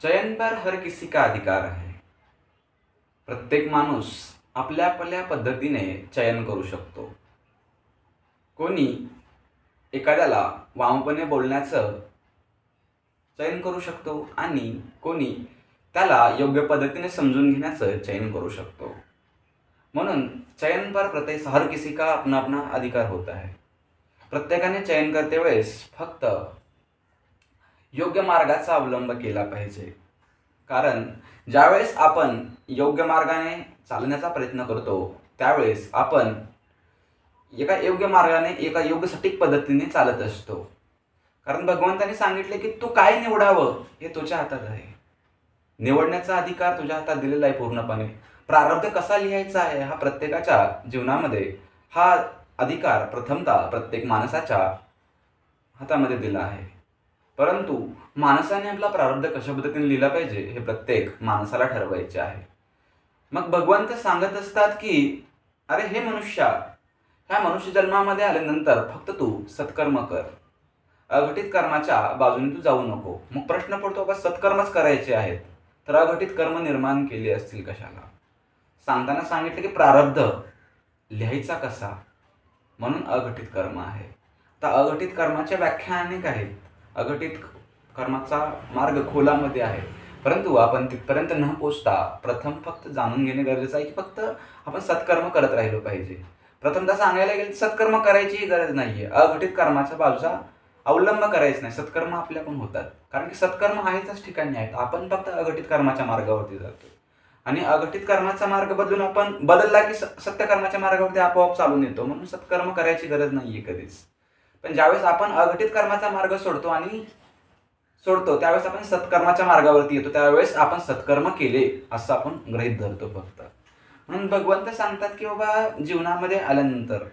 चयन पर हर किसी का अधिकार है। प्रत्येक माणूस आपल्या आपल्या पद्धतीने चयन करू शकतो। कोणी एखाद्याला वामपणे बोलण्याचं चयन करू शकतो आणि कोणी त्याला योग्य पद्धतीने समजून घेण्याचं चयन करू शकतो। म्हणून चयन पर प्रत्येक हर किसी का अपना अपना अधिकार होता है। प्रत्येकाने चयन करते वेळेस फक्त योग्य मार्गाचा अवलंब केला पाहिजे। कारण ज्यावेळेस आपण योग्य मार्गाने चालण्याचा प्रयत्न करतो त्यावेळेस आपण एका योग्य मार्गाने एका योग्य सटीक पद्धतीने चालत असतो। कारण भगवंताने सांगितले की तू काय निवडावं हे तुझ्या हातात आहे। निवडण्याचा अधिकार तुझ्या हातात दिलेला आहे पूर्णपणे। प्रारब्ध कसा लिहायचा आहे हा प्रत्येकाच्या जीवनामध्ये हा अधिकार प्रथमतः प्रत्येक माणसाच्या हातामध्ये दिला आहे। परंतु माणसाने आपला प्रारब्ध कशा पद्धतीने लिहिला पाहिजे हे प्रत्येक माणसाला ठरवायचे आहे। मग भगवंत सांगत असतात की अरे हे मनुष्या, ह्या मनुष्य जन्मामध्ये आल्यानंतर फक्त तू सत्कर्म कर, अघटित कर्माच्या बाजूने तू जाऊ नको। मग प्रश्न पडतो का सत्कर्मच करायचे आहेत तर अघटित कर्म निर्माण केले असतील कशाला? सांगताना सांगितले की प्रारब्ध लिहायचा कसा, म्हणून अघटित कर्म आहे। तर अघटित कर्माच्या व्याख्या अनेक आहेत। अघटित कर्माचा मार्ग खोलामध्ये आहे, परंतु आपण तिथपर्यंत न पोचता प्रथम फक्त जाणून घेणे गरजेचं आहे की फक्त आपण सत्कर्म करत राहिलो पाहिजे। प्रथमतः सांगायला गेलं सत्कर्म करायची गरज नाहीये, अघटित कर्माच्या बाजूचा अवलंब करायचं नाही। सत्कर्म आपल्या पण होतात, कारण की सत्कर्म आहेतच ठिकाणी आहेत। आपण फक्त अघटित कर्माच्या मार्गावरती जातो आणि अघटित कर्माचा मार्ग बदलून आपण बदलला की सत्यकर्माच्या मार्गावरती आपोआप चालून येतो। म्हणून सत्कर्म करायची गरज नाहीये कधीच। पण ज्यावेळेस आपण अघटित कर्माचा मार्ग सोडतो त्यावेळेस आपण सत्कर्माच्या मार्गावरती येतो, त्यावेळेस आपण सत्कर्म केले असं आपण गृहीत धरतो फक्त। म्हणून भगवंत सांगतात की बाबा जीवनामध्ये आल्यानंतर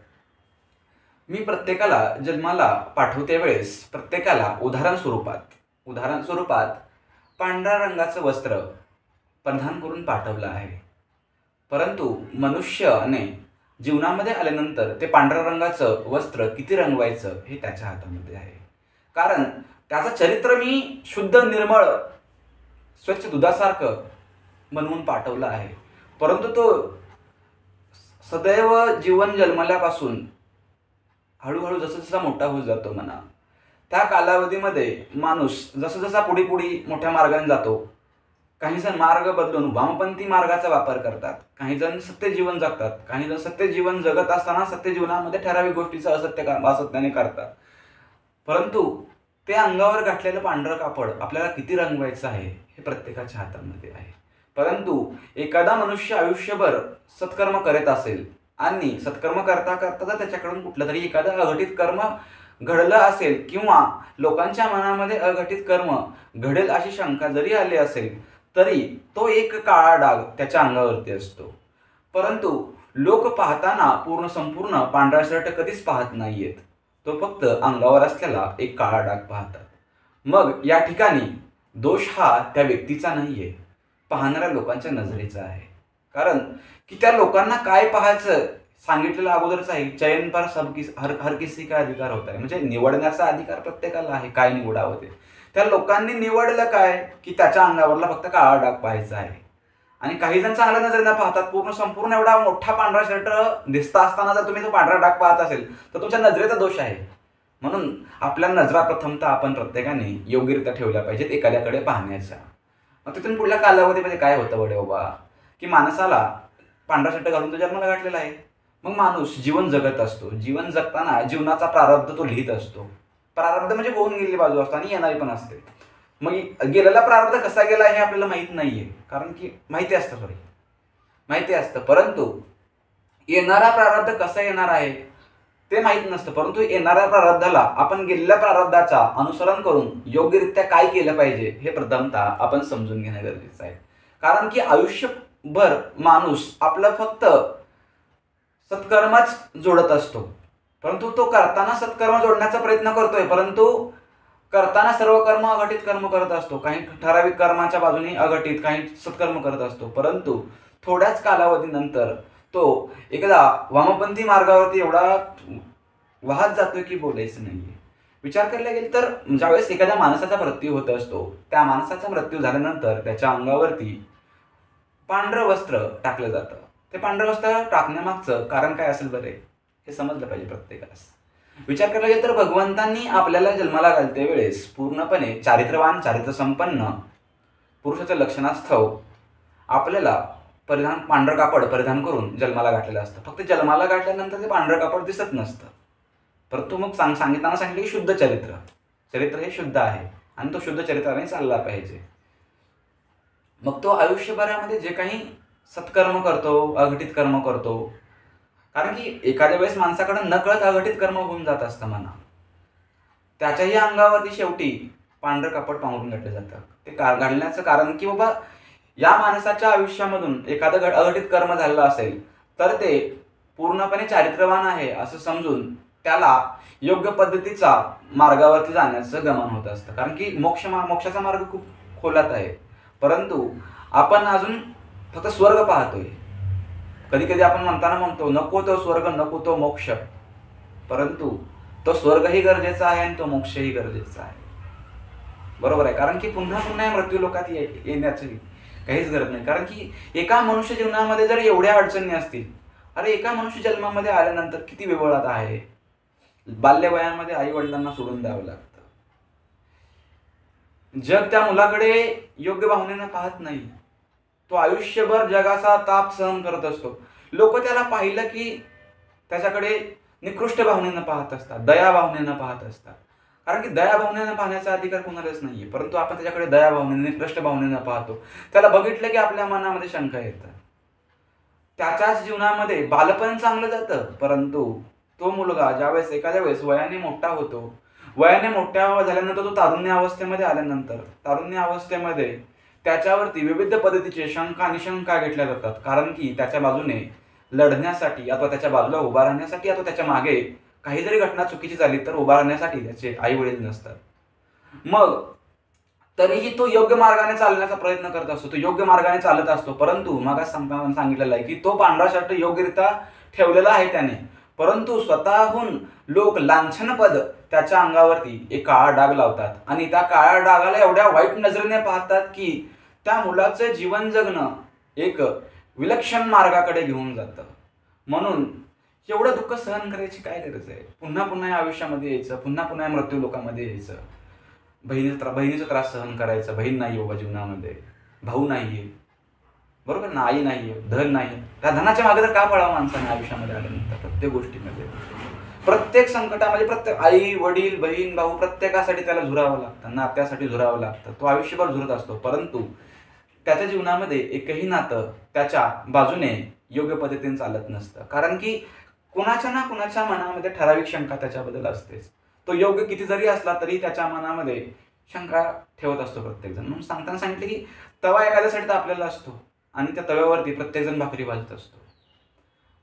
मी प्रत्येकाला जन्माला पाठवते वेळेस प्रत्येकाला उदाहरण स्वरूपात पांढऱ्या रंगाचं वस्त्र परिधान करून पाठवलं आहे। परंतु मनुष्याने जीवनामध्ये आल्यानंतर ते पांढऱ्या रंगाचं वस्त्र किती रंगवायचं हे त्याच्या हातामध्ये आहे। कारण त्याचं चरित्र मी शुद्ध निर्मळ स्वच्छ दुधासारखं बनवून पाठवलं आहे। परंतु तो सदैव जीवन जन्मल्यापासून हळूहळू जसा मोठा होत जातो म्हणा, त्या कालावधीमध्ये माणूस जसा पुढे मोठ्या मार्गाने जातो, काही जण मार्ग बदलून वामपंथी मार्गाचा वापर करतात, काही जण सत्य जीवन जगतात, काही जण सत्य जीवन जगत असताना सत्य जीवनामध्ये ठराविक गोष्टीचं असत्याने करतात। परंतु ते अंगावर घातलेलं पांढरं कापड आपल्याला किती रंगवायचं आहे हे प्रत्येकाच्या हातामध्ये आहे। परंतु एखादा मनुष्य आयुष्यभर सत्कर्म करत असेल आणि सत्कर्म करता करता जर त्याच्याकडून कुठलं तरी एखादं अघटित कर्म घडलं असेल किंवा लोकांच्या मनामध्ये अघटित कर्म घडेल अशी शंका जरी आली असेल तरी तो एक काळा डाग त्याच्या अंगावरती असतो। परंतु लोक पाहताना संपूर्ण पांढरा शर्ट कधीच पाहत नाहीयेत, तो फक्त अंगावर असलेला एक काळा डाग पाहतात। मग या ठिकाणी दोष हा त्या व्यक्तीचा नाहीये, पाहणाऱ्या लोकांच्या नजरेचा आहे। कारण की त्या लोकांना काय पाहायचं सांगितलेलं अगोदरच आहे, चयन पर हर किसी का अधिकार होता है, म्हणजे निवडण्याचा अधिकार प्रत्येकाला आहे काय निवडावं ते। त्या लोकांनी निवडलं काय की त्याच्या अंगावरला फक्त काळा डाग पाहायचा आहे। आणि काही जण चांगल्या नजरेने पाहतात, संपूर्ण एवढा मोठा पांढरा शर्ट दिसता असताना जर तुम्ही तो पांढरा डाग पाहत असेल तर तुमच्या नजरेचा दोष आहे। म्हणून आपल्या नजरा प्रथमतः आपण प्रत्येकाने योग्यरित्या ठेवल्या पाहिजेत एखाद्याकडे पाहण्याच्या। मग तिथून पुढल्या कालावधीमध्ये काय होतं बडे बाबा की माणसाला पांढरा शर्ट घालून तो जन्माला घातलेला आहे। मग माणूस जीवन जगत असतो, जीवन जगताना जीवनाचा प्रारब्ध तो लिहित असतो। प्रारब्ध म्हणजे होऊन गेलेली बाजू असते आणि येणारी पण असते। मग गेलेला प्रारब्ध कसा गेला हे आपल्याला माहीत नाहीये, कारण की माहिती असतं, परंतु येणारा प्रारब्ध कसा येणार आहे ते माहीत नसतं। परंतु येणाऱ्या प्रारब्धाला आपण गेलेल्या प्रारब्धाचा अनुसरण करून योग्यरित्या काय केलं पाहिजे हे प्रथमतः आपण समजून घेणं गरजेचं आहे। कारण की आयुष्यभर माणूस आपलं फक्त सत्कर्मच जोडत असतो, परंतु तो करताना सत्कर्म जोडण्याचा प्रयत्न करतोय, परंतु करताना सर्व कर्म अघटित कर्म करत असतो। काही ठराविक कर्माच्या बाजूने अघटित, काही सत्कर्म करत असतो। परंतु थोड्याच कालावधीनंतर तो एकदा वामपंथी मार्गावरती एवढा वाहत जातो की बोलायचं नाहीये। विचार करायला गेलं तर ज्यावेळेस एखाद्या माणसाचा मृत्यू होत असतो, त्या माणसाचा मृत्यू झाल्यानंतर त्याच्या अंगावरती पांढरं वस्त्र टाकलं जातं. ते पांढरं वस्त्र टाकण्यामागचं कारण काय असेल बरे, हे समजलं पाहिजे प्रत्येकास. विचार करायला गेलं तर भगवंतांनी आपल्याला जन्माला घालते वेळेस पूर्णपणे चारित्र्यवान, चारित्र्यसंपन्न पुरुषाच्या लक्षणास्थव आपल्याला पांढरं कापड परिधान करून जन्माला घातलेलं असतं. फक्त जन्माला घातल्यानंतर ते पांढरं कापड दिसत नसतं, परंतु मग सांगितलं की शुद्ध चरित्र हे शुद्ध आहे आणि तो शुद्ध चरित्राने चालला पाहिजे. मग तो आयुष्यभरामध्ये जे काही सत्कर्म करतो, अघटित कर्म करतो, कारण की एखाद्या वेळेस माणसाकडे नकळत अघटित कर्म होऊन जात असतं म्हणा, त्याच्याही अंगावरती शेवटी पांढरं कापड पांघरून घातलं जातं. ते घालण्याचं कारण की बाबा या माणसाच्या आयुष्यामधून एखादं अघटित कर्म झालेलं असेल तर ते पूर्णपणे चारित्र्यवान आहे असं समजून त्याला योग्य पद्धतीचा मार्गावरती जाण्याचं गमन होत असतं. कारण की मोक्षाचा मार्ग खूप खोलात आहे, परंतु आपण अजून फक्त स्वर्ग पाहतोय. कधी कधी आपण म्हणतो नको तो स्वर्ग, नको तो मोक्ष, परंतु तो स्वर्गही गरजेचा आहे आणि तो मोक्षही गरजेचा आहे. बरोबर आहे, कारण की पुन्हा पुन्हा मृत्यू लोकात येण्याची काहीच गरज नाही. कारण की एका मनुष्य जीवनामध्ये जर एवढ्या अडचणी असतील, अरे एका मनुष्य जन्मामध्ये आल्यानंतर किती विवळात आहे. बाल्यवयामध्ये आई वडिलांना सोडून द्यावं लागतं. जग त्या मुलाकडे योग्य भावनेनं पाहत नाही. तो आयुष्यभर जगाचा ताप सहन करत असतो. लोक त्याला पाहिलं की त्याच्याकडे निकृष्ट भावनेनं पाहत असतात, दया भावनेनं पाहत असतात. कारण की दया भावनेनं पाहण्याचा अधिकार कोणालाच नाहीये, परंतु आपण त्याच्याकडे दया भावनेनं, निकृष्ट भावनेनं पाहतो. त्याला बघितलं की आपल्या मनामध्ये शंका येतात. त्याच्याच जीवनामध्ये बालपण चांगलं जातं, परंतु तो मुलगा ज्यावेळेस एखाद्या वेळेस वयाने मोठा होतो, वयाने मोठ्या झाल्यानंतर तो तारुण्य अवस्थेमध्ये आल्यानंतर तारुण्य अवस्थेमध्ये त्याच्यावरती विविध पद्धतीचे शंका निशंका घेतल्या जातात. कारण की त्याच्या बाजूने लढण्यासाठी अथवा त्याच्या बाजूला उभा राहण्यासाठी अथवा त्याच्या मागे काही जरी घटना चुकीची झाली तर उभा राहण्यासाठी त्याचे आई वडील नसतात. मग तरीही तो योग्य मार्गाने चालण्याचा प्रयत्न करत असतो, तो योग्य मार्गाने चालत असतो. परंतु मागास सांगितलेलं आहे की तो पांढरा शर्ट योग्यरित्या ठेवलेला आहे त्याने, परंतु स्वतःहून लोक लांछनपद त्याच्या अंगावरती एक काळा डाग लावतात आणि त्या काळ्या डागाला एवढ्या वाईट नजरेने पाहतात की त्या मुलाचं जीवन जगणं एक विलक्षण मार्गाकडे घेऊन जातं. म्हणून एवढं दुःख सहन करायची काय गरज आहे. पुन्हा पुन्हा या आयुष्यामध्ये यायचं, पुन्हा पुन्हा या मृत्यू लोकांमध्ये यायचं. बहिणीचा त्रास सहन करायचा. बहीण नाही बाबा जीवनामध्ये, भाऊ नाहीये, बरोबर ना, आई नाहीये, धन नाही. त्या धनाच्या मागे तर का पळावं माणसाने आयुष्यामध्ये आल्यानंतर. प्रत्येक गोष्टीमध्ये, प्रत्येक संकटामध्ये, प्रत्येक आई वडील बहीण भाऊ प्रत्येकासाठी त्याला झुरावं लागतं, नात्यासाठी झुरावं लागतं. तो आयुष्यभर झुरत असतो, परंतु त्याच्या जीवनामध्ये एकही नातं त्याच्या बाजूने योग्य पद्धतीने चालत नसतं. कारण की कुणाच्या ना कुणाच्या मनामध्ये ठराविक शंका त्याच्याबद्दल असतेच. तो योग्य किती जरी असला तरी त्याच्या मनामध्ये शंका ठेवत असतो प्रत्येकजण. म्हणून सांगताना सांगितलं की तवा एखाद्यासाठी तर आपल्याला असतो आणि त्या तव्यावरती प्रत्येकजण भाकरी भाजत असतो.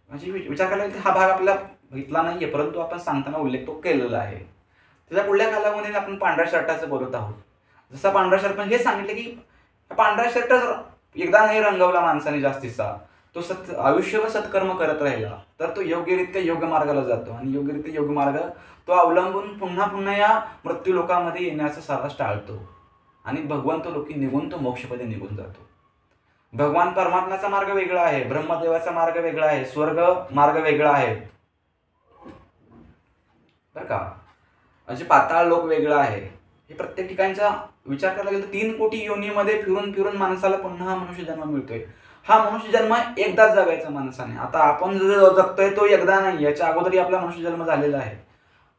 म्हणजे विचार करायला हा भाग आपल्याला घेतला नाहीये, परंतु आपण सांगताना उल्लेख तो केलेला आहे. त्याच्या पुढल्या कालावधीने आपण पांढऱ्या शर्टाचं बोलत आहोत. जसा पांढरा शर्ट, पण हे सांगितलं की पांढरा शर्ट एकदा नाही रंगवला माणसाने जास्तीचा, तो आयुष्यभर सत्कर्म करत राहिला तर तो योग्यरित्या योग्य मार्गाला जातो आणि योग्यरित्या योग्य मार्ग तो अवलंबून पुन्हा पुन्हा या मृत्यू लोकांमध्ये येण्याचा सारास टाळतो आणि भगवंत लोकी निघून तो मोक्षपदे निघून जातो. भगवान परमात्म्याचा मार्ग वेगळा आहे, ब्रह्मदेवाचा मार्ग वेगळा आहे, स्वर्ग मार्ग वेगळा आहे, बरं का. म्हणजे पाताळ लोक वेगळा आहे. हे प्रत्येक ठिकाणचा विचार करायला गेला तर 3 कोटी योनीमध्ये फिरून फिरून माणसाला पुन्हा मनुष्य जन्म मिळतोय. हा मनुष्य जन्म एकदाच जगायचा माणसाने. आता आपण जो जगतोय तो एकदा नाही, याच्या अगोदरही आपला मनुष्य जन्म झालेला आहे,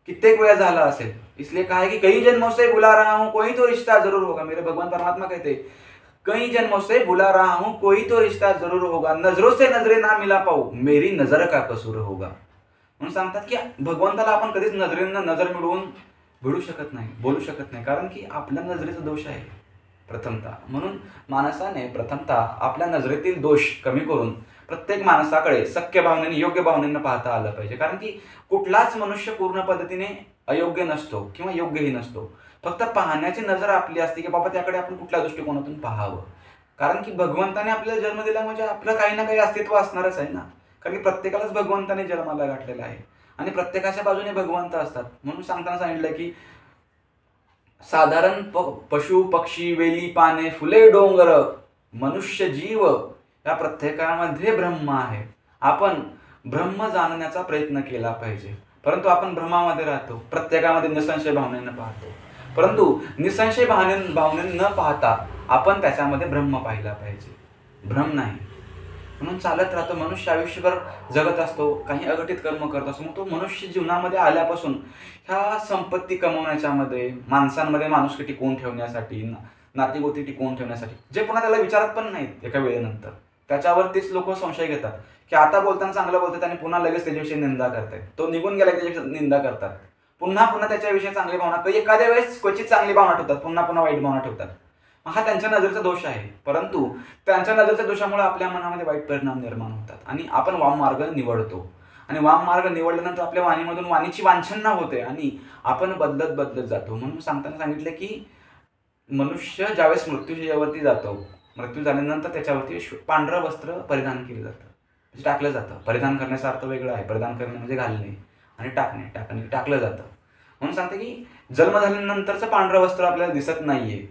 कित्येक वेळा झाला असेल. इसलिए कहा है कि कई जन्मों से बुला रहा हूं कोई तो रिश्ता जरूर होगा. मेरे भगवान परमात्मा कहते कई जन्मों से बुला रहा हूं कोई तो रिश्ता जरूर होगा, नजरों से नजरे ना मिला पाऊ मेरी नजर का कसूर होगा. म्हणून सांगतात की भगवंताला आपण कधीच नजरेनं नजर मिळवून भिडू शकत नाही, बोलू शकत नाही, कारण की आपल्या नजरेचा दोष आहे प्रथमतः. म्हणून माणसाने प्रथमतः आपल्या नजरेतील दोष कमी करून प्रत्येक माणसाकडे सख्य भावनेने योग्य भावनेनं पाहता आलं पाहिजे. कारण की कुठलाच मनुष्य पूर्ण पद्धतीने अयोग्य नसतो किंवा योग्यही नसतो. फक्त पाहण्याची नजर आपली असते की बाबा त्याकडे आपण कुठल्या दृष्टिकोनातून पाहावं. कारण की भगवंताने आपल्याला जन्म दिला म्हणजे आपलं काही ना काही अस्तित्व असणारच आहे ना. कारण की प्रत्येकालाच भगवंताने जन्माला घातलेला आहे. आणि प्रत्येकाच्या बाजूने भगवंत असतात. म्हणून सांगताना सांगितलं की साधारण पशु पक्षी, वेली पाने, फुले डोंगर, मनुष्य जीव या प्रत्येकामध्ये ब्रह्म आहे. आपण ब्रह्म जाणण्याचा प्रयत्न केला पाहिजे. परंतु आपण भ्रमामध्ये राहतो, प्रत्येकामध्ये निसंशय भावनेनं पाहतो. परंतु निसंशय भावनेनं न पाहता आपण त्याच्यामध्ये ब्रह्म पाहिला पाहिजे, भ्रम नाही. म्हणून चालत राहतो. मनुष्य आयुष्यभर जगत असतो, काही अघटित कर्म करत असतो. मग तो मनुष्य जीवनामध्ये आल्यापासून ह्या संपत्ती कमवण्याच्यामध्ये, माणसांमध्ये माणुसकी टिकवून ठेवण्यासाठी, नातीगोती टिकवून ठेवण्यासाठी, जे पुन्हा त्याला विचारत पण नाहीत एका वेळेनंतर, त्याच्यावरतीच लोक संशय घेतात की आता बोलताना चांगलं बोलतात आणि पुन्हा लगेच त्याच्याविषयी निंदा करतात. तो निघून गेला की त्याच्याविषयी निंदा करतात. पुन्हा पुन्हा त्याच्याविषयी चांगली भावना, एखाद्या वेळेस क्वचित चांगली भावना ठेवतात, पुन्हा पुन्हा वाईट भावना ठेवतात. हा त्यांच्या नजरेचा दोष आहे. परंतु त्यांच्या नजरेच्या दोषामुळे आपल्या मनामध्ये वाईट परिणाम निर्माण होतात आणि आपण वाममार्ग निवडतो. आणि वाममार्ग निवडल्यानंतर आपल्या वाणीमधून वाणीची वांछना होते आणि आपण बदलत जातो. म्हणून सांगताना सांगितलं की मनुष्य ज्यावेळेस मृत्यूशय्यावरती जातो, मृत्यू झाल्यानंतर त्याच्यावरती पांढरं वस्त्र परिधान केलं जातं, म्हणजे टाकलं जातं. परिधान करण्याचा अर्थ वेगळा आहे. परिधान करणे म्हणजे घालणे आणि टाकलं जातं. म्हणून सांगते की जन्म झाल्यानंतरचं पांढरं वस्त्र आपल्याला दिसत नाहीये,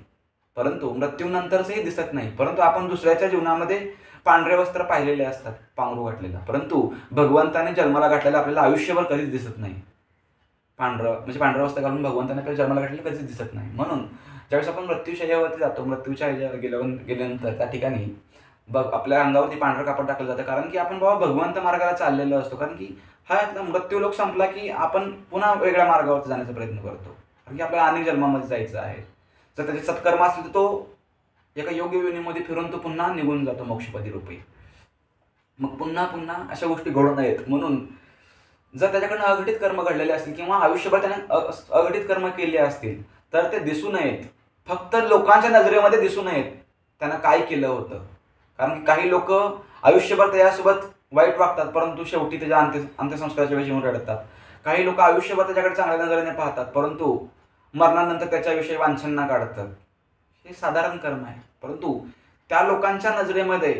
परंतु मृत्यूनंतरचंही दिसत नाही. परंतु आपण दुसऱ्याच्या जीवनामध्ये पांढरे वस्त्र पाहिलेले असतात, पांघरू घातलेला. परंतु भगवंताने जन्माला घातलेलं आपल्याला आयुष्यभर कधीच दिसत नाही. पांढरं वस्त्र घालून भगवंताने आपल्याला जन्माला घातलेलं कधीच दिसत नाही. म्हणून ज्यावेळेस आपण मृत्यूशय्यावरती जातो, मृत्यूच्या गेल्यानंतर त्या ठिकाणी आपल्या अंगावरती पांढरं कापड टाकलं जातं. कारण की आपण बाबा भगवंत मार्गाला चाललेलो असतो. कारण की हा मृत्यू लोक संपला की आपण पुन्हा वेगळ्या मार्गावरती जाण्याचा प्रयत्न करतो. कारण की आपल्याला अनेक जन्मामध्ये जायचं आहे. जर त्याचे सत्कर्म असले तर तो एका योग्य योनीमध्ये फिरून तो पुन्हा निघून जातो मोक्षपदी रूपी. मग पुन्हा अशा गोष्टी घडू नयेत म्हणून जर त्याच्याकडनं अघटित कर्म घडलेले असतील किंवा आयुष्यभर त्याने अघटित कर्म केले असतील तर ते दिसू नयेत, फक्त लोकांच्या नजरेमध्ये दिसू नयेत त्यानं काय केलं होतं. कारण की काही लोक आयुष्यभर त्याच्यासोबत वाईट वागतात, परंतु शेवटी त्याच्या अंत्यसंस्काराच्या वेळी येऊन रडतात. काही लोक आयुष्यभर त्याच्याकडे चांगल्या नजरेने पाहतात, परंतु मरणानंतर त्याच्याविषयी वांछना काढतात. हे साधारण कर्म आहे. परंतु त्या लोकांच्या नजरेमध्ये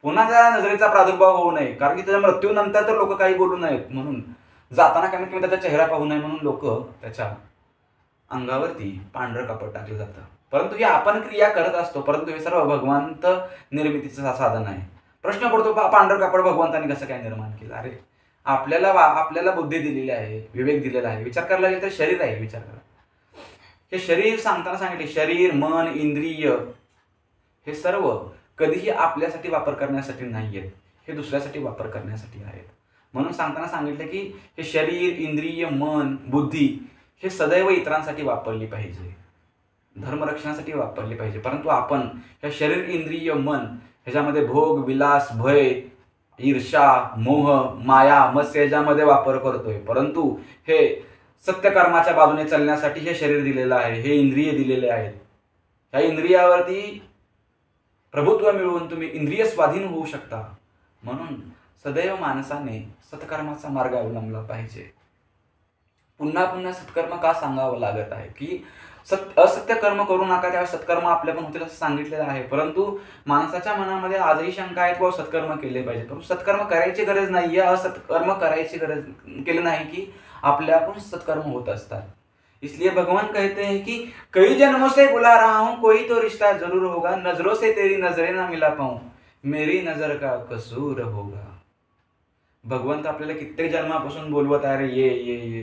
पुन्हा त्या नजरेचा प्रादुर्भाव होऊ नये, कारण की त्याच्या मृत्यूनंतर तर लोक काही बोलू नयेत. म्हणून जाताना कमीत कमी त्याचा चेहरा पाहू नये म्हणून लोक त्याच्या अंगावरती पांढरं कापड टाकलं जातं. परंतु हे आपण क्रिया करत असतो, परंतु हे सर्व भगवंत निर्मितीचं साधन आहे. प्रश्न पडतो पांढरं कापड भगवंतांनी कसं काय निर्माण केलं. अरे आपल्याला बुद्धी दिलेली आहे, विवेक दिलेला आहे. विचार करायला लागेल तर शरीर आहे. विचार करा, हे शरीर सांगताना सांगितले शरीर, मन, इंद्रिय हे सर्व कधीही आपल्यासाठी वापर करण्यासाठी नाही आहेत, हे दुसऱ्यासाठी वापर करण्यासाठी आहेत. म्हणून सांगताना सांगितले की हे शरीर, इंद्रिय, मन, बुद्धी हे सदैव इतरांसाठी वापरली पाहिजे, धर्मरक्षणासाठी वापरली पाहिजे. परंतु आपण ह्या शरीर, इंद्रिय, मन ह्याच्यामध्ये भोग, विलास, भय, ईर्षा, मोह, माया, मत्स्य ह्याच्यामध्ये वापर करतोय. परंतु हे सत्यकर्माच्या बाजूने चालण्यासाठी हे शरीर दिलेलं आहे, हे इंद्रिय दिलेले आहेत. ह्या इंद्रियावरती प्रभुत्व मिळवून तुम्ही इंद्रिय स्वाधीन होऊ शकता. म्हणून सदैव माणसाने सत्कर्माचा मार्ग अवलंबला पाहिजे. पुन्हा सत्कर्म का सांगावं लागत आहे की असत्य कर्म करू नका, त्यावेळेस सत्कर्म आपल्या पण होतील असं सांगितलेलं आहे. परंतु माणसाच्या मनामध्ये आजही शंका आहे की सत्कर्म केले पाहिजे. परंतु सत्कर्म करायची गरज नाही आहे, असत्कर्म करायची गरज केलं नाही की आपल्याकडून सत्कर्म होत असतात. इसलिए भगवान कहते हैं कि कई जन्मों से बुला रहा हूं, कोई तो रिश्ता जरूर होगा, नजरों से तेरी नजरें ना मिला पाऊं, मेरी नजर का कसूर होगा. भगवंत आपल्याला कित्येक जन्मापासून बोलवत आहे रे ये,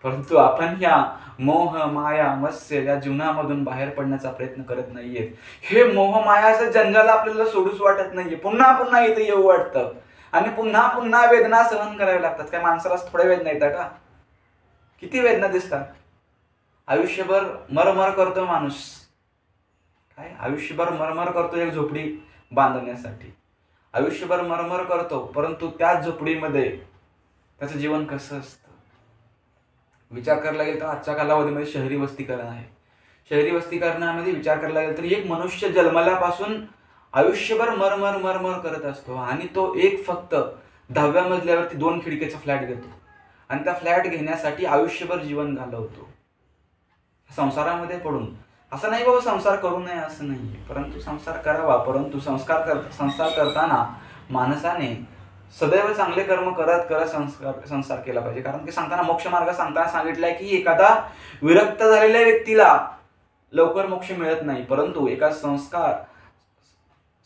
परंतु आपण ह्या मोह, माया, मत्स्य या जीवनामधून बाहेर पडण्याचा प्रयत्न करत नाहीयेत. हे मोह मायाचं जंजाल आपल्याला सोडूच वाटत नाहीये. पुन्हा इथे येऊ वाटतं आणि पुन्हा वेदना सहन कराव्या लागतात. काय माणसाला थोड्या वेदना येतात का? किती वेदना दिसतात. आयुष्यभर मरमर करतो माणूस, काय आयुष्यभर मरमर करतो एक झोपडी बांधण्यासाठी, आयुष्यभर मरमर करतो, परंतु त्याच झोपडीमध्ये त्याचं जीवन कसं असतं. विचार करायला गेलं तर आजच्या कालावधीमध्ये शहरी वस्तीकरण आहे. शहरी वस्तीकरणामध्ये विचार करायला गेलं तर एक मनुष्य जन्मल्यापासून आयुष्यभर मरमर करत असतो आणि तो एक फक्त 10व्या मजल्यावरती 2 खिडकीचा फ्लॅट घेतो आणि त्या फ्लॅट घेण्यासाठी आयुष्यभर जीवन घालवतो. संसारामध्ये पडून असं नाही बाबा संसार करू नये असं नाही, परंतु संसार करावा. परंतु संसार करताना माणसाने सदैव चांगले कर्म करत करत संसार केला पाहिजे. कारण की सांगताना मोक्ष मार्ग सांगताना सांगितलंय की एखादा विरक्त झालेल्या व्यक्तीला लवकर मोक्ष मिळत नाही, परंतु एका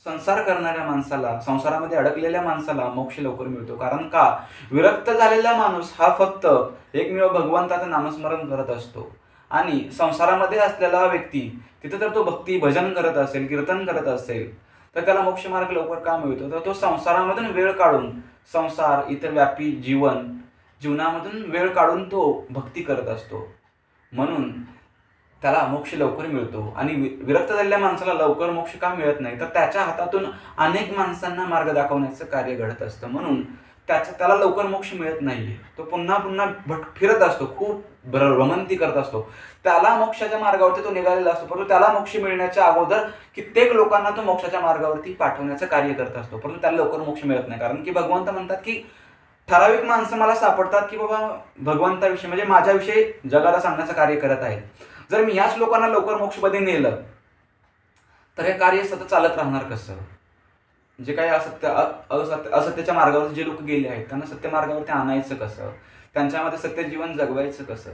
संसार करणाऱ्या माणसाला, संसारामध्ये अडकलेल्या माणसाला मोक्ष लवकर मिळतो. कारण का, विरक्त झालेला माणूस हा फक्त एकमेव भगवंताचं नामस्मरण करत असतो. आणि संसारामध्ये असलेला व्यक्ती तिथे तर तो भक्ती भजन करत असेल, कीर्तन करत असेल, तर त्याला मोक्ष मार्ग लवकर का मिळतो? तर तो संसारामधून वेळ काढून, संसार इतर व्यापी जीवनामधून वेळ काढून तो भक्ती करत असतो, म्हणून त्याला मोक्ष लवकर मिळतो. आणि विरक्त झालेल्या माणसाला लवकर मोक्ष का मिळत नाही? तर त्याच्या हातातून अनेक माणसांना मार्ग दाखवण्याचं कार्य घडत असतं, म्हणून त्याला लवकर मोक्ष मिळत नाहीये. तो पुन्हा पुन्हा फिरत असतो, खूप भ्रमंती करत असतो. त्याला मोक्षाच्या मार्गावरती तो निघालेला असतो, परंतु त्याला मोक्ष मिळण्याच्या अगोदर कित्येक लोकांना तो मोक्षाच्या मार्गावरती पाठवण्याचं कार्य करत असतो, परंतु त्याला लवकर मोक्ष मिळत नाही. कारण की भगवंत म्हणतात की ठराविक माणसं मला सापडतात की बाबा भगवंताविषयी म्हणजे माझ्याविषयी जगाला सांगण्याचं कार्य करत आहेत. जर मी याच लोकांना लवकर मोक्षमध्ये नेलं तर हे कार्य सतत चालत राहणार कसं? जे काही असत्याच्या मार्गावर जे लोक गेले आहेत त्यांना सत्य मार्गावरती आणायचं कसं? त्यांच्यामध्ये सत्य जीवन जगवायचं कसं?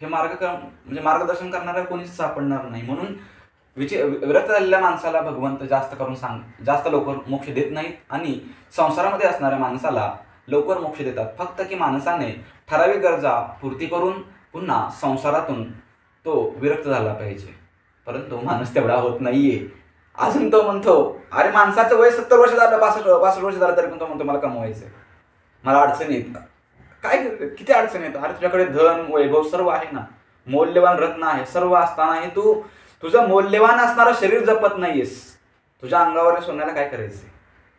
हे म्हणजे मार्गदर्शन करणारा कोणीच सापडणार नाही. म्हणून विरक्त झालेल्या माणसाला भगवंत जास्त लवकर मोक्ष देत नाहीत आणि संसारामध्ये असणाऱ्या माणसाला लवकर मोक्ष देतात. फक्त की माणसाने ठराविक गरजा पूर्ती करून पुन्हा संसारातून तो विरक्त झाला पाहिजे, परंतु माणूस तेवढा होत नाहीये. अजून तो म्हणतो, अरे माणसाचं वय 70 वर्ष झालं, 62 वर्ष झालं, तरी पण तो म्हणतो मला कमवायचंय, मला अडचणी येतात. काय किती अडचणी येतात? अरे तुझ्याकडे धन वैभव सर्व आहे ना, मौल्यवान रत्न आहे, सर्व असतानाही तू तुझं मौल्यवान असणारं शरीर जपत नाहीयेस. तुझ्या अंगावर सोन्याला काय करायचंय?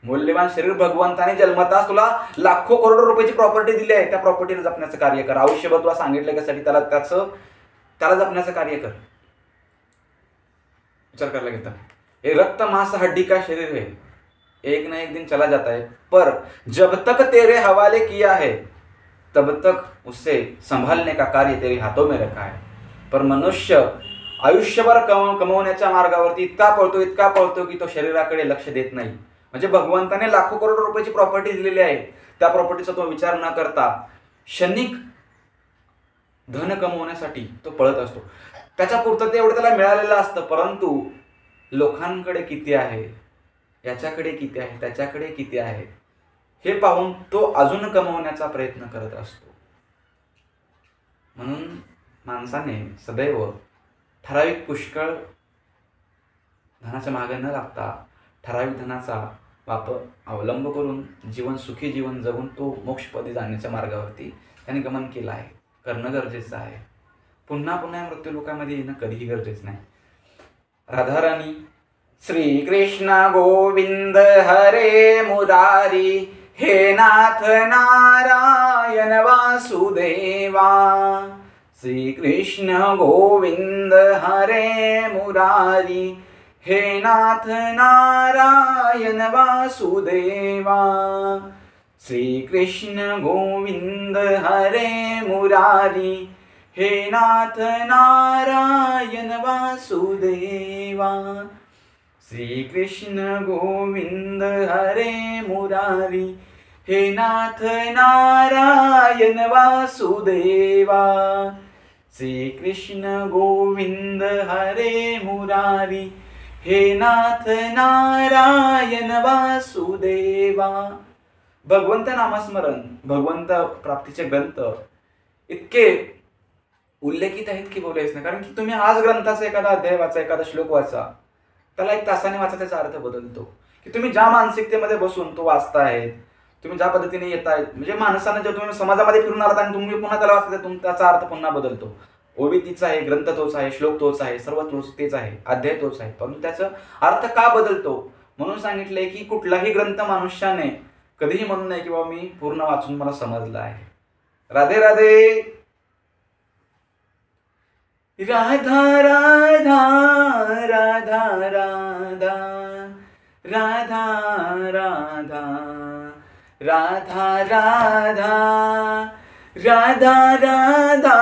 मौल्यवान शरीर भगवंताने जन्मताच तुला लाखो करोडो रुपयाची प्रॉपर्टी दिली आहे, त्या प्रॉपर्टीला जपण्याचं कार्य कर. आयुष्यभर तुला सांगितलं कशासाठी? त्याला जपण्याचं कार्य कर. विचार करायला घेता, ये रक्त मांस हड्डी का शरीर है, एक न एक दिन चला जाता है, पर जब तक तेरे हवाले किया है तब तक उसे संभालने का कार्य तेरे हाथों में रखा है. पर मनुष्य आयुष्यभर कमवण्याच्या मार्गावरती इतका पळतो की तो शरीराकडे लक्ष देत नाही. म्हणजे भगवंताने लाखो करोडो रुपयाची प्रॉपर्टी दिलेली आहे, त्या प्रॉपर्टीचा तो विचार न करता क्षणिक धन कमवण्यासाठी तो पळत असतो. त्याच्या पुरतं एवढं त्याला मिळालेलं असतं, परंतु लोकांकडे किती आहे, याच्याकडे किती आहे, त्याच्याकडे किती आहे हे पाहून तो अजून कमवण्याचा प्रयत्न करत असतो. म्हणून माणसाने सदैव ठराविक पुष्कळ धनाच्या मागे न लागता ठराविक धनाचा अवलंब करून सुखी जीवन जगून तो मोक्षपदी जाण्याच्या मार्गावरती त्याने गमन केलं आहे. करणं गरजेचं आहे. पुन्हा पुन्हा मृत्यू लोकांमध्ये येणं कधीही गरजेचं नाही. राधाराणी श्री कृष्ण गोविंद हरे मुरारी, हे नाथ नारायण वासुदेवा. श्री कृष्ण गोविंद हरे मुरारी, हे नाथ नारायण वासुदेवा. श्री कृष्ण गोविंद हरे मुरारी, हे नाथ नारायण वासुदेवा. श्री कृष्ण गोविंद हरे मुरारी, हे नाथ नारायण वासुदेवा. श्री कृष्ण गोविंद हरे मुरारी, हे नाथ नारायण वासुदेवा. भगवंत नामस्मरण, भगवंत प्राप्तीचे ग्रंथ इतके उल्लेखित आहेत की बोलायच नाही. कारण की तुम्ही आज ग्रंथाचा एखादा अध्याय वाचा, एखादा श्लोक वाचा, त्याला 1 तासाने वाचा, त्याचा अर्थ बदलतो. की तुम्ही ज्या मानसिकतेमध्ये बसून तो वाचतायत, तुम्ही ज्या पद्धतीने येत आहेत, म्हणजे माणसानं जेव्हा तुम्ही समाजामध्ये फिरून आलात आणि तुम्ही पुन्हा त्याला वाचता, त्याचा अर्थ पुन्हा बदलतो. ओवी तीच आहे, ग्रंथ तोच आहे, श्लोक तोच आहे, सर्व तेच आहे, अध्याय तोच आहे, परंतु त्याचा अर्थ का बदलतो म्हणून सांगितलंय की कुठलाही ग्रंथ मनुष्याने कधीही म्हणू नये की बाबा मी पूर्ण वाचून मला समजलं आहे. राधे राधे. राधा राधा राधा राधा राधा राधा राधा राधा राधा राधा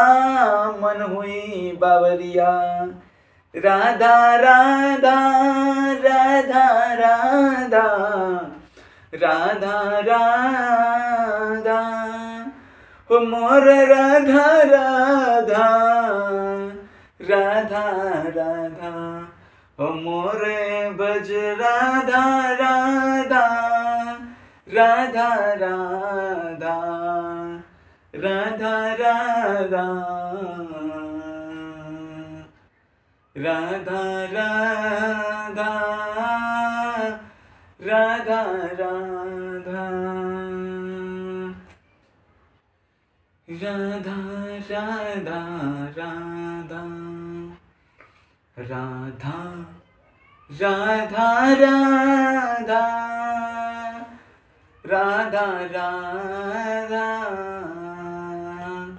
मन हुई बावरिया. राधा राधा राधा राधा राधा राधा हो मोर राधा राधा, राधा राधा हो मोरे बज राधा राधा, राधा राधा, राधा राधा, राधा राधा, राधा राधा, राधा राधा, राधा राधा, राधा राधा, राधा राधा।